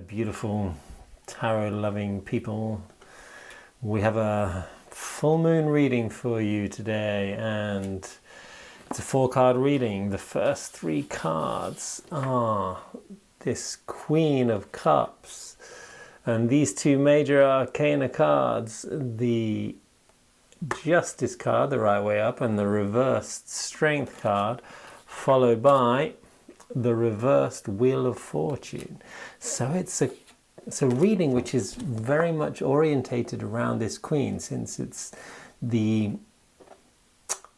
beautiful tarot-loving people. We have a full moon reading for you today, and it's a 4-card reading. The first 3 cards are this Queen of Cups, and these 2 major arcana cards, the Justice card, the right way up, and the reversed Strength card, followed by the reversed Wheel of Fortune. So it's a reading which is very much orientated around this Queen, since it's the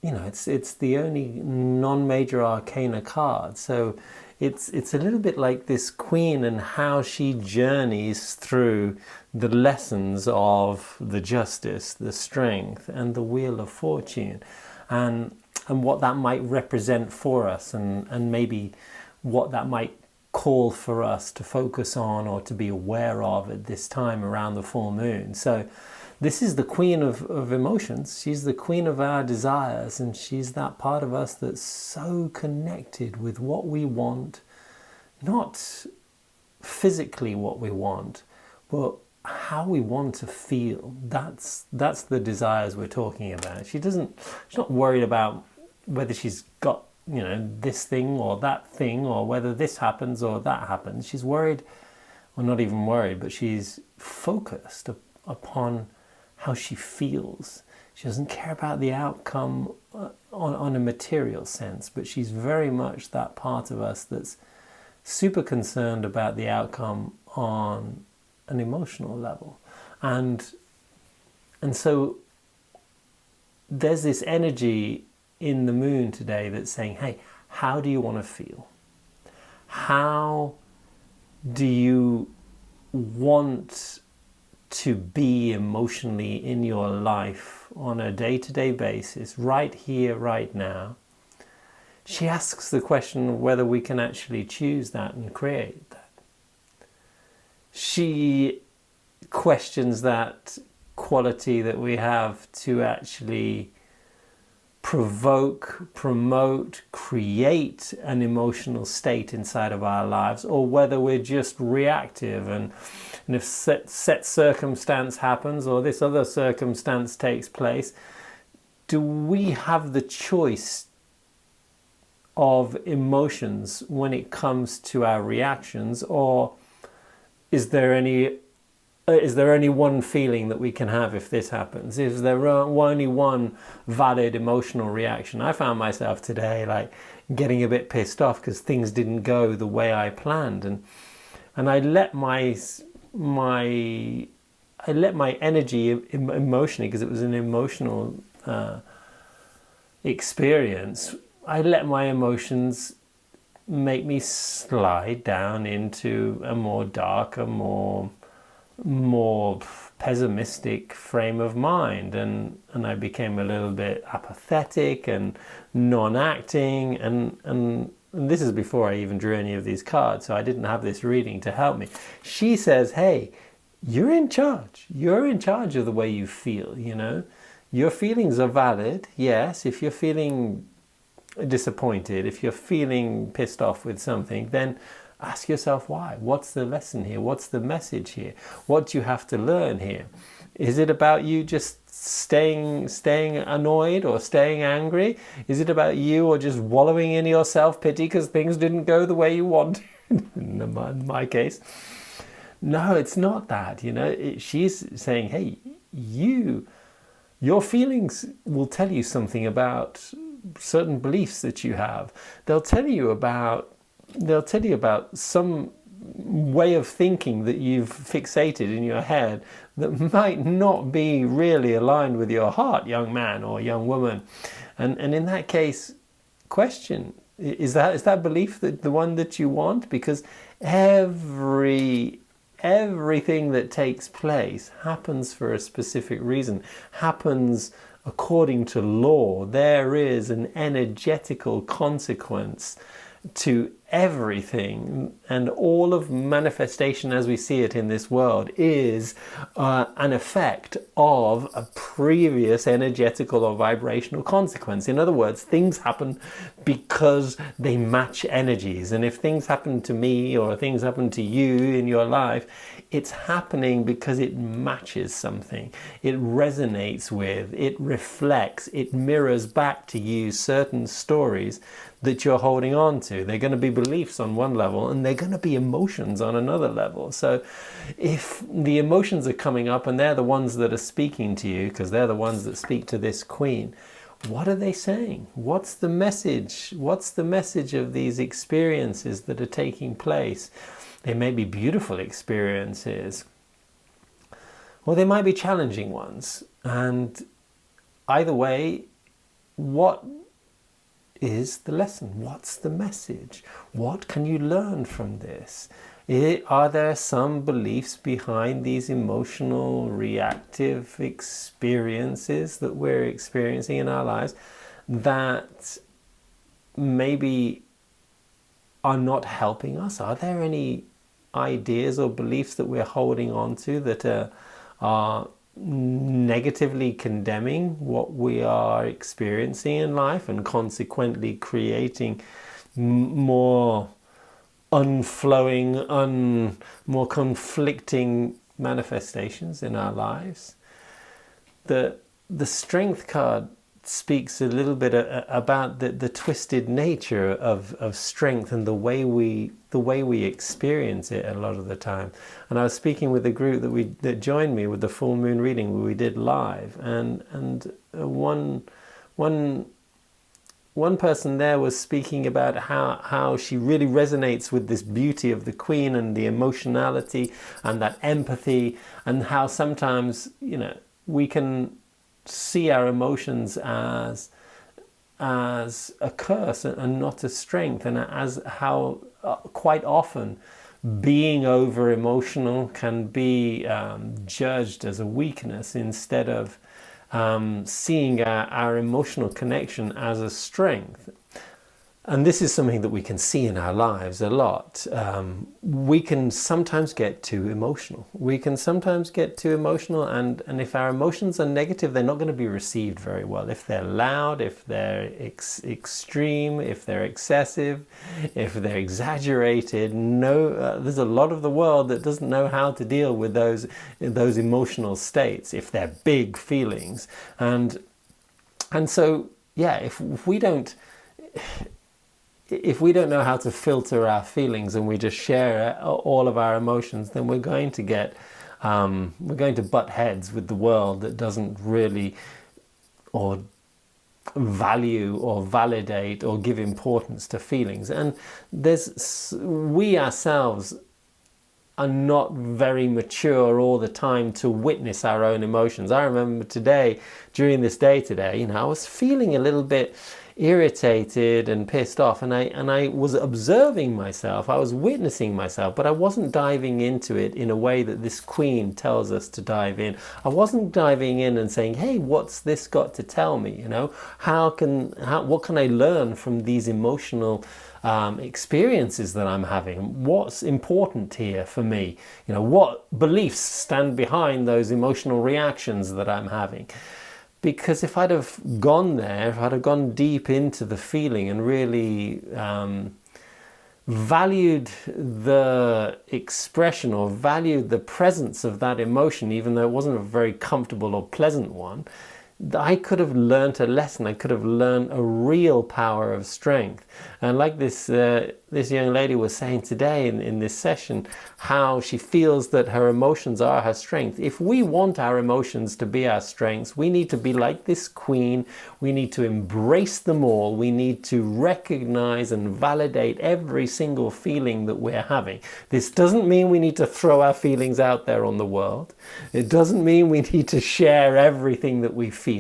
it's the only non-major arcana card. So it's a little bit like this Queen and how she journeys through the lessons of the Justice, the Strength, and the Wheel of Fortune, and what that might represent for us, and maybe what that might call for us to focus on or to be aware of at this time around the full moon. So this is the Queen of emotions. She's the Queen of our desires, and she's that part of us that's so connected with what we want, not physically what we want, but how we want to feel. That's the desires we're talking about. She's not worried about whether she's got this thing or that thing, or whether this happens or that happens. She's worried, or not even worried, but she's focused upon how she feels. She doesn't care about the outcome on a material sense, but she's very much that part of us that's super concerned about the outcome on an emotional level. And so there's this energy in the moon today that's saying, hey, how do you want to feel? How do you want to be emotionally in your life on a day-to-day basis, right here, right now? She asks the question of whether we can actually choose that and create that. She questions that quality that we have to actually provoke, promote, create an emotional state inside of our lives, or whether we're just reactive, and if set circumstance happens or this other circumstance takes place, do we have the choice of emotions when it comes to our reactions, or is there only one feeling that we can have if this happens? Is there only one valid emotional reaction? I found myself today getting a bit pissed off because things didn't go the way I planned, and I let my energy emotionally, because it was an emotional experience, I let my emotions make me slide down into a more darker, more pessimistic frame of mind, and I became a little bit apathetic and non-acting, and this is before I even drew any of these cards, so I didn't have this reading to help me. She says, hey, you're in charge of the way you feel. Your feelings are valid. Yes, if you're feeling disappointed, if you're feeling pissed off with something, then ask yourself why. What's the lesson here? What's the message here? What do you have to learn here? Is it about you just staying annoyed or staying angry? Is it about you or just wallowing in your self-pity because things didn't go the way you wanted? In my case, no, it's not that. She's saying, hey, your feelings will tell you something about certain beliefs that you have. They'll tell you about some way of thinking that you've fixated in your head that might not be really aligned with your heart, young man or young woman. And in that case, question, is that belief the one that you want? Because everything that takes place happens for a specific reason, happens according to law. There is an energetical consequence to everything, and all of manifestation as we see it in this world is an effect of a previous energetical or vibrational consequence. In other words, things happen because they match energies, and if things happen to me or things happen to you in your life, it's happening because it matches something, it resonates with, it reflects, it mirrors back to you certain stories that you're holding on to. They're going to be beliefs on one level, and they're going to be emotions on another level. So if the emotions are coming up and they're the ones that are speaking to you, because they're the ones that speak to this queen, what are they saying? What's the message? What's the message of these experiences that are taking place? They may be beautiful experiences, or they might be challenging ones. And either way, what is the lesson? What's the message? What can you learn from this? Are there some beliefs behind these emotional, reactive experiences that we're experiencing in our lives that maybe are not helping us? Are there any ideas or beliefs that we're holding on to that are negatively condemning what we are experiencing in life, and consequently creating more unflowing, more conflicting manifestations in our lives? The strength card speaks a little bit about the twisted nature of strength and the way we experience it a lot of the time. And I was speaking with a group that joined me with the full moon reading we did live, and one person there was speaking about how she really resonates with this beauty of the queen and the emotionality and that empathy, and how sometimes, we can see our emotions as a curse and not a strength, and as how quite often being over emotional can be judged as a weakness, instead of seeing our emotional connection as a strength. And this is something that we can see in our lives a lot. We can sometimes get too emotional. And if our emotions are negative, they're not going to be received very well. If they're loud, if they're extreme, if they're excessive, if they're exaggerated, there's a lot of the world that doesn't know how to deal with those emotional states, if they're big feelings. And so, yeah, if we don't know how to filter our feelings and we just share all of our emotions, then we're going to butt heads with the world that doesn't really or value or validate or give importance to feelings. And we ourselves are not very mature all the time to witness our own emotions. I remember during this day today, I was feeling a little bit irritated and pissed off, and I was observing myself, I was witnessing myself, but I wasn't diving into it in a way that this queen tells us to dive in. I wasn't diving in and saying, hey, what's this got to tell me? What can I learn from these emotional experiences that I'm having? What's important here for me? What beliefs stand behind those emotional reactions that I'm having? Because if I'd have gone there, if I'd have gone deep into the feeling and really valued the expression or valued the presence of that emotion, even though it wasn't a very comfortable or pleasant one, I could have learned a lesson. I could have learned a real power of strength. And like this young lady was saying today in this session, how she feels that her emotions are her strength. If we want our emotions to be our strengths, we need to be like this queen. We need to embrace them all. We need to recognize and validate every single feeling that we're having. This doesn't mean we need to throw our feelings out there on the world. It doesn't mean we need to share everything that we feel.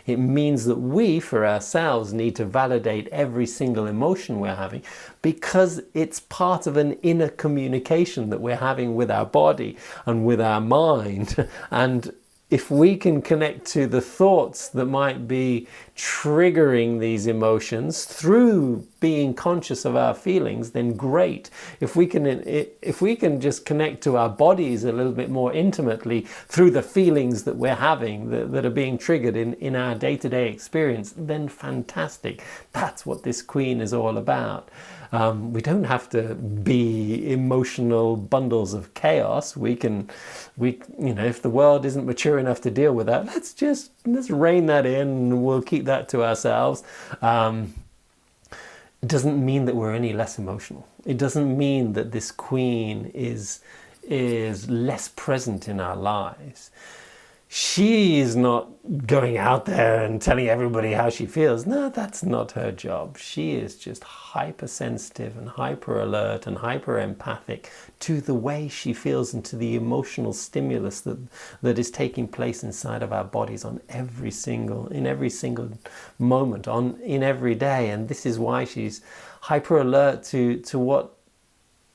It means that we, for ourselves, need to validate every single emotion we're having, because it's part of an inner communication that we're having with our body and with our mind. And if we can connect to the thoughts that might be triggering these emotions through being conscious of our feelings, then great. If we can just connect to our bodies a little bit more intimately through the feelings that we're having that are being triggered in our day-to-day experience, then fantastic. That's what this queen is all about. We don't have to be emotional bundles of chaos. If the world isn't mature enough to deal with that, let's rein that in, and we'll keep that to ourselves. It doesn't mean that we're any less emotional. It doesn't mean that this queen is less present in our lives. She is not going out there and telling everybody how she feels. No, that's not her job. She is just hypersensitive and hyper alert and hyper empathic to the way she feels and to the emotional stimulus that is taking place inside of our bodies in every single moment, in every day. And this is why she's hyper alert to what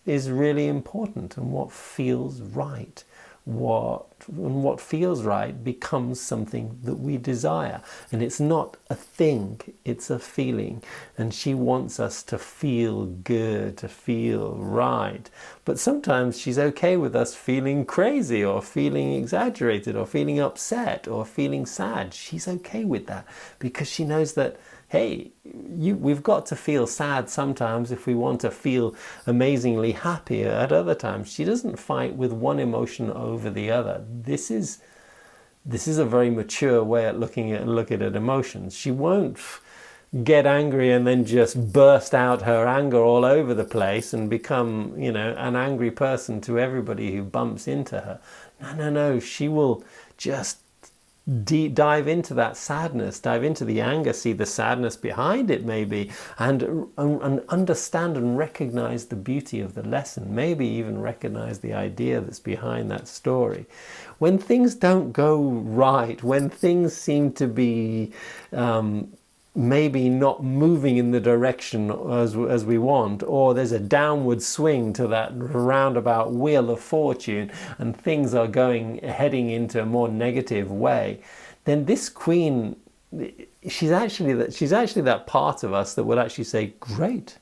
is really important and what feels right. What feels right becomes something that we desire, and it's not a thing, it's a feeling. And she wants us to feel good, to feel right, but sometimes she's okay with us feeling crazy or feeling exaggerated or feeling upset or feeling sad. She's okay with that because she knows that, hey, we've got to feel sad sometimes if we want to feel amazingly happy at other times. She doesn't fight with one emotion over the other. This is a very mature way of looking at emotions. She won't get angry and then just burst out her anger all over the place and become, an angry person to everybody who bumps into her. No. She will just dive into that sadness, dive into the anger, see the sadness behind it maybe, and understand and recognize the beauty of the lesson, maybe even recognize the idea that's behind that story. When things don't go right, when things seem to be maybe not moving in the direction as we want, or there's a downward swing to that roundabout wheel of fortune and things are heading into a more negative way, then this queen, she's actually that part of us that will actually say, great,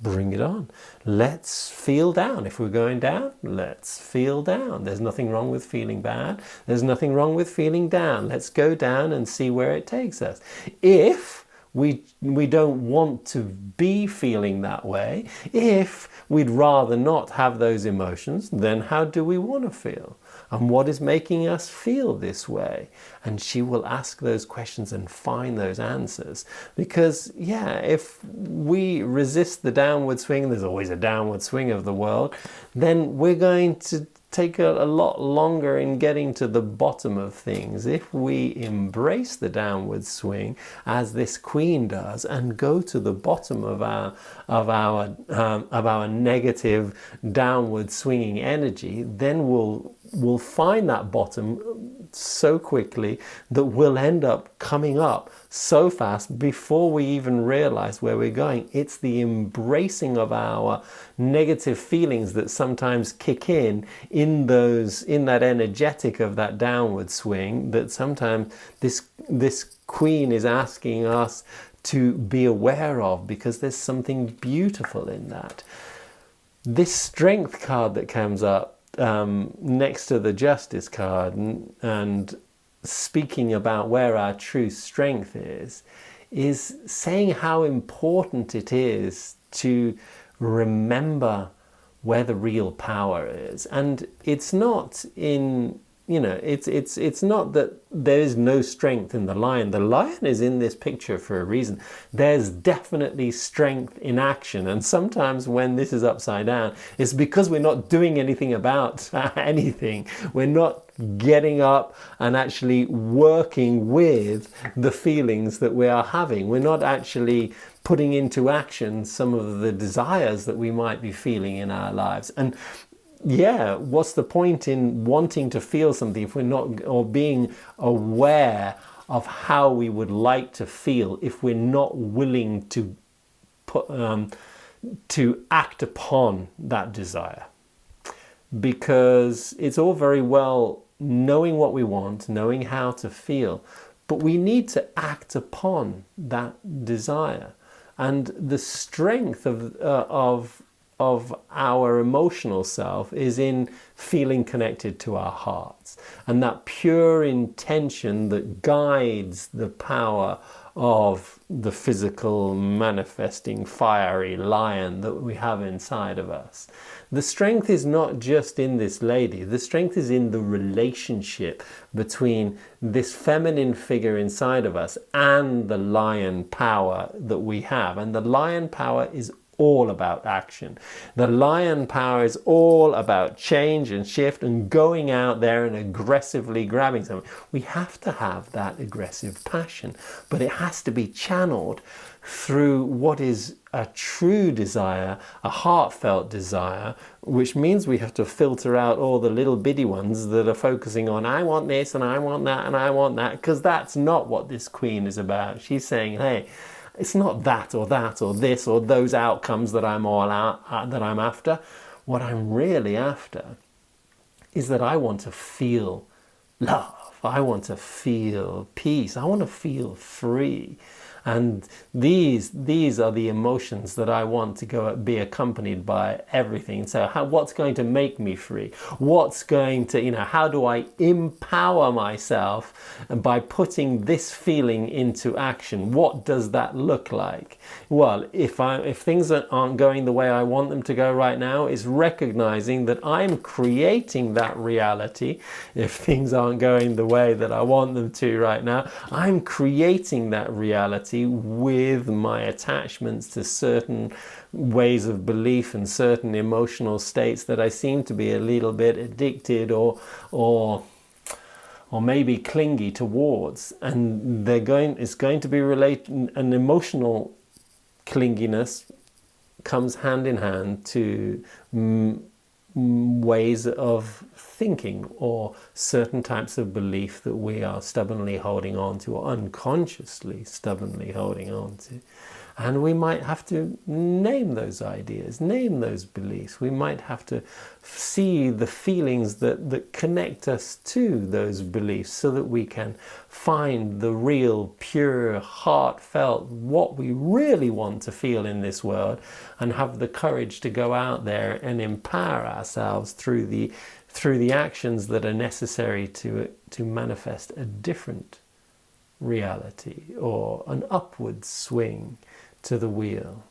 bring it on. Let's feel down. If we're going down, let's feel down. There's nothing wrong with feeling bad. There's nothing wrong with feeling down. Let's go down and see where it takes us. If we don't want to be feeling that way, if we'd rather not have those emotions, then how do we want to feel? And what is making us feel this way? And she will ask those questions and find those answers. Because, if we resist the downward swing, there's always a downward swing of the world, then we're going to take a lot longer in getting to the bottom of things. If we embrace the downward swing as this queen does and go to the bottom of our negative downward swinging energy, then we'll find that bottom so quickly that we'll end up coming up so fast before we even realize where we're going. It's the embracing of our negative feelings that sometimes kick in that energetic of that downward swing, that sometimes this queen is asking us to be aware of, because there's something beautiful in that. This strength card that comes up next to the Justice card, and speaking about where our true strength is saying how important it is to remember where the real power is. And it's not in, it's not that there is no strength in the lion. The lion is in this picture for a reason. There's definitely strength in action. And sometimes when this is upside down, it's because we're not doing anything about anything. We're not getting up and actually working with the feelings that we are having. We're not actually putting into action some of the desires that we might be feeling in our lives. And what's the point in wanting to feel something if we're not, or being aware of how we would like to feel, if we're not willing to act upon that desire? Because it's all very well knowing what we want, knowing how to feel, but we need to act upon that desire. And the strength of our emotional self is in feeling connected to our hearts, and that pure intention that guides the power of the physical manifesting fiery lion that we have inside of us. The strength is not just in this lady, the strength is in the relationship between this feminine figure inside of us and the lion power that we have. And the lion power is all about action. The lion power is all about change and shift and going out there and aggressively grabbing something. We have to have that aggressive passion, but it has to be channeled through what is a true desire, a heartfelt desire, which means we have to filter out all the little bitty ones that are focusing on, I want this and I want that and I want that, because that's not what this queen is about. She's saying, hey, it's not that or this or those outcomes that I'm all out, that I'm after. What I'm really after is that I want to feel love. I want to feel peace. I want to feel free. And these are the emotions that I want to be accompanied by everything. So what's going to make me free? What's going to, how do I empower myself by putting this feeling into action? What does that look like? Well, if things aren't going the way I want them to go right now, it's recognizing that I'm creating that reality. If things aren't going the way that I want them to right now, I'm creating that reality with my attachments to certain ways of belief and certain emotional states that I seem to be a little bit addicted or maybe clingy towards, and it's going to be related. An emotional clinginess comes hand in hand to ways of thinking or certain types of belief that we are stubbornly holding on to or unconsciously stubbornly holding on to. And we might have to name those ideas, name those beliefs. We might have to see the feelings that connect us to those beliefs so that we can find the real, pure, heartfelt, what we really want to feel in this world, and have the courage to go out there and empower ourselves through the actions that are necessary to manifest a different reality or an upward swing to the wheel.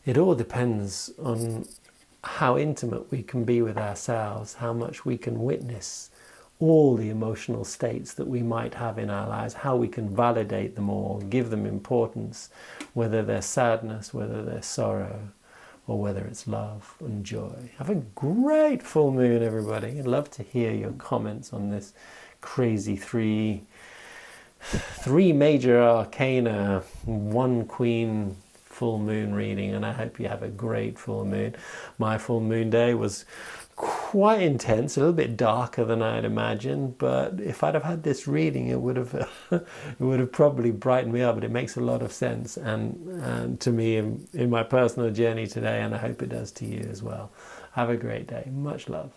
It all depends on how intimate we can be with ourselves, how much we can witness all the emotional states that we might have in our lives, how we can validate them all, give them importance, whether they're sadness, whether they're sorrow, or whether it's love and joy. Have a great full moon, everybody. I'd love to hear your comments on this crazy three major arcana, one queen full moon reading, and I hope you have a great full moon. My full moon day was quite intense, a little bit darker than I'd imagined, but if I'd have had this reading, it would have probably brightened me up. But it makes a lot of sense and to me in my personal journey today, and I hope it does to you as well. Have a great day. Much love.